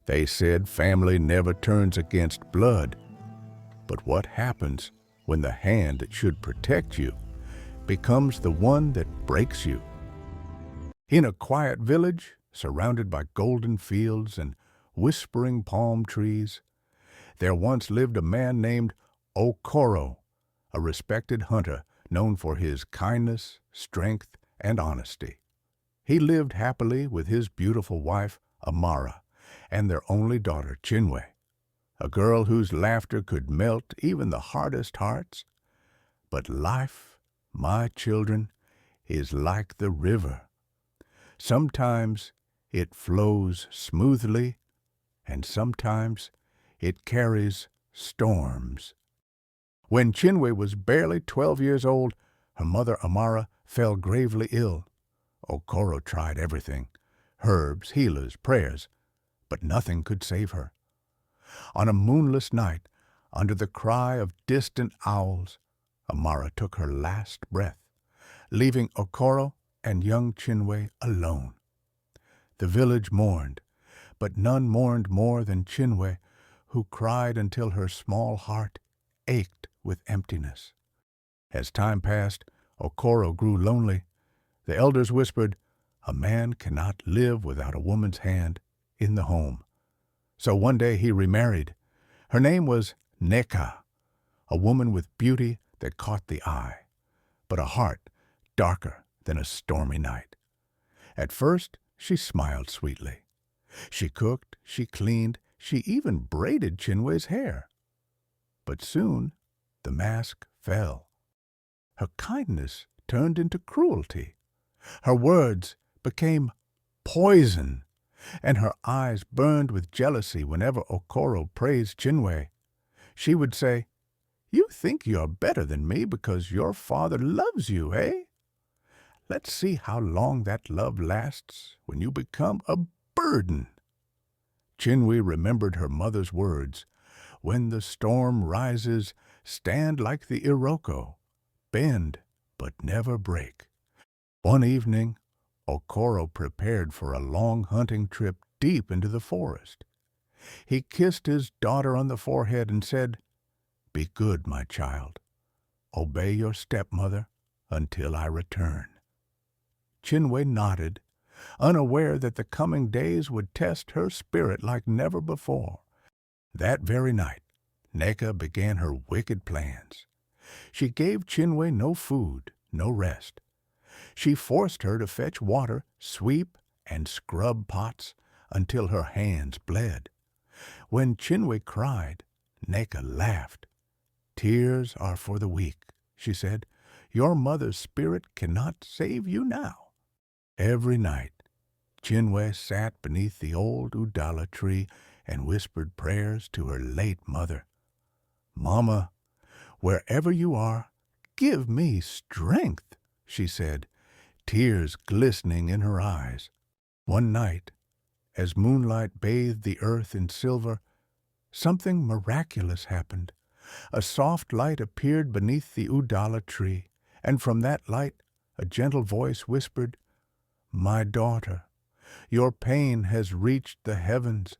They said family never turns against blood, but what happens when the hand that should protect you becomes the one that breaks you? In a quiet village, surrounded by golden fields and whispering palm trees, there once lived a man named Okoro, a respected hunter known for his kindness, strength, and honesty. He lived happily with his beautiful wife, Amara, and their only daughter, Chinwe, a girl whose laughter could melt even the hardest hearts. But life, my children, is like the river. Sometimes it flows smoothly, and sometimes it carries storms. When Chinwe was barely 12 years old, her mother Amara fell gravely ill. Okoro tried everything, herbs, healers, prayers, but nothing could save her. On a moonless night, under the cry of distant owls, Amara took her last breath, leaving Okoro and young Chinwe alone. The village mourned, but none mourned more than Chinwe, who cried until her small heart ached with emptiness. As time passed, Okoro grew lonely. The elders whispered, "A man cannot live without a woman's hand in the home." So one day he remarried. Her name was Neka, a woman with beauty that caught the eye, but a heart darker than a stormy night. At first, she smiled sweetly. She cooked, she cleaned, she even braided Chinwe's hair. But soon, the mask fell. Her kindness turned into cruelty. Her words became poison, and her eyes burned with jealousy whenever Okoro praised Chinwe. She would say, "You think you're better than me because your father loves you, eh? Let's see how long that love lasts when you become a burden." Chinwe remembered her mother's words, "When the storm rises, stand like the Iroko, bend but never break." One evening, Okoro prepared for a long hunting trip deep into the forest. He kissed his daughter on the forehead and said, "Be good, my child. Obey your stepmother until I return." Chinwe nodded, unaware that the coming days would test her spirit like never before. That very night, Neka began her wicked plans. She gave Chinwe no food, no rest. She forced her to fetch water, sweep, and scrub pots until her hands bled. When Chinwe cried, Neka laughed. "Tears are for the weak," she said. "Your mother's spirit cannot save you now." Every night, Chinwe sat beneath the old udala tree and whispered prayers to her late mother. "Mama, wherever you are, give me strength," she said, tears glistening in her eyes. One night, as moonlight bathed the earth in silver, something miraculous happened. A soft light appeared beneath the udala tree, and from that light a gentle voice whispered, "My daughter, your pain has reached the heavens.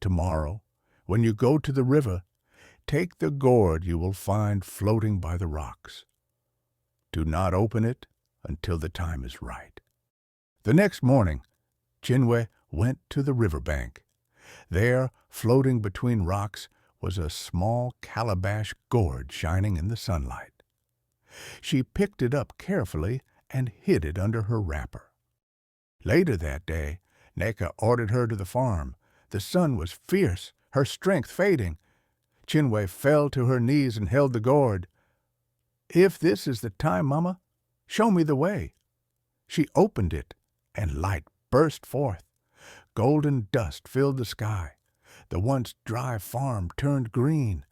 Tomorrow, when you go to the river, take the gourd you will find floating by the rocks. Do not open it until the time is right." The next morning, Chinwe went to the river bank. There, floating between rocks, was a small calabash gourd shining in the sunlight. She picked it up carefully and hid it under her wrapper. Later that day, Neka ordered her to the farm. The sun was fierce, her strength fading. Chinwe fell to her knees and held the gourd. "If this is the time, Mama, show me the way." She opened it, and light burst forth. Golden dust filled the sky. The once dry farm turned green.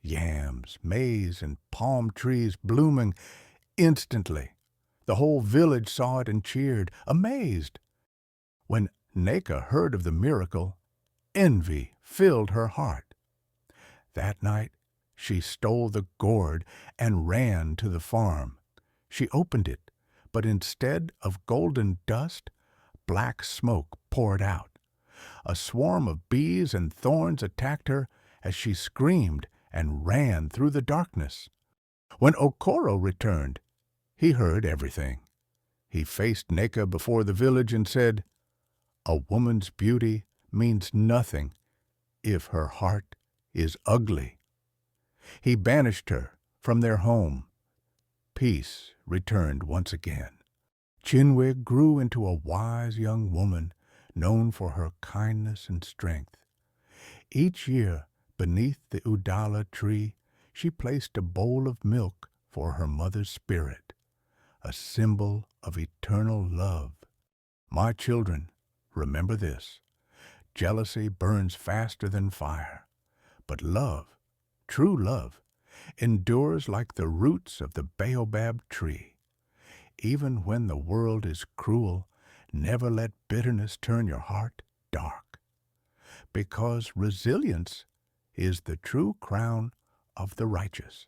Yams, maize, and palm trees blooming instantly. The whole village saw it and cheered, amazed. When Neka heard of the miracle, envy filled her heart. That night, she stole the gourd and ran to the farm. She opened it, but instead of golden dust, black smoke poured out. A swarm of bees and thorns attacked her as she screamed and ran through the darkness. When Okoro returned, he heard everything. He faced Neka before the village and said, "A woman's beauty means nothing if her heart is ugly." He banished her from their home. Peace returned once again. Chinwe grew into a wise young woman known for her kindness and strength. Each year, beneath the udala tree, she placed a bowl of milk for her mother's spirit, a symbol of eternal love. My children, remember this. Jealousy burns faster than fire, but love, true love, endures like the roots of the baobab tree. Even when the world is cruel, never let bitterness turn your heart dark, because resilience is the true crown of the righteous.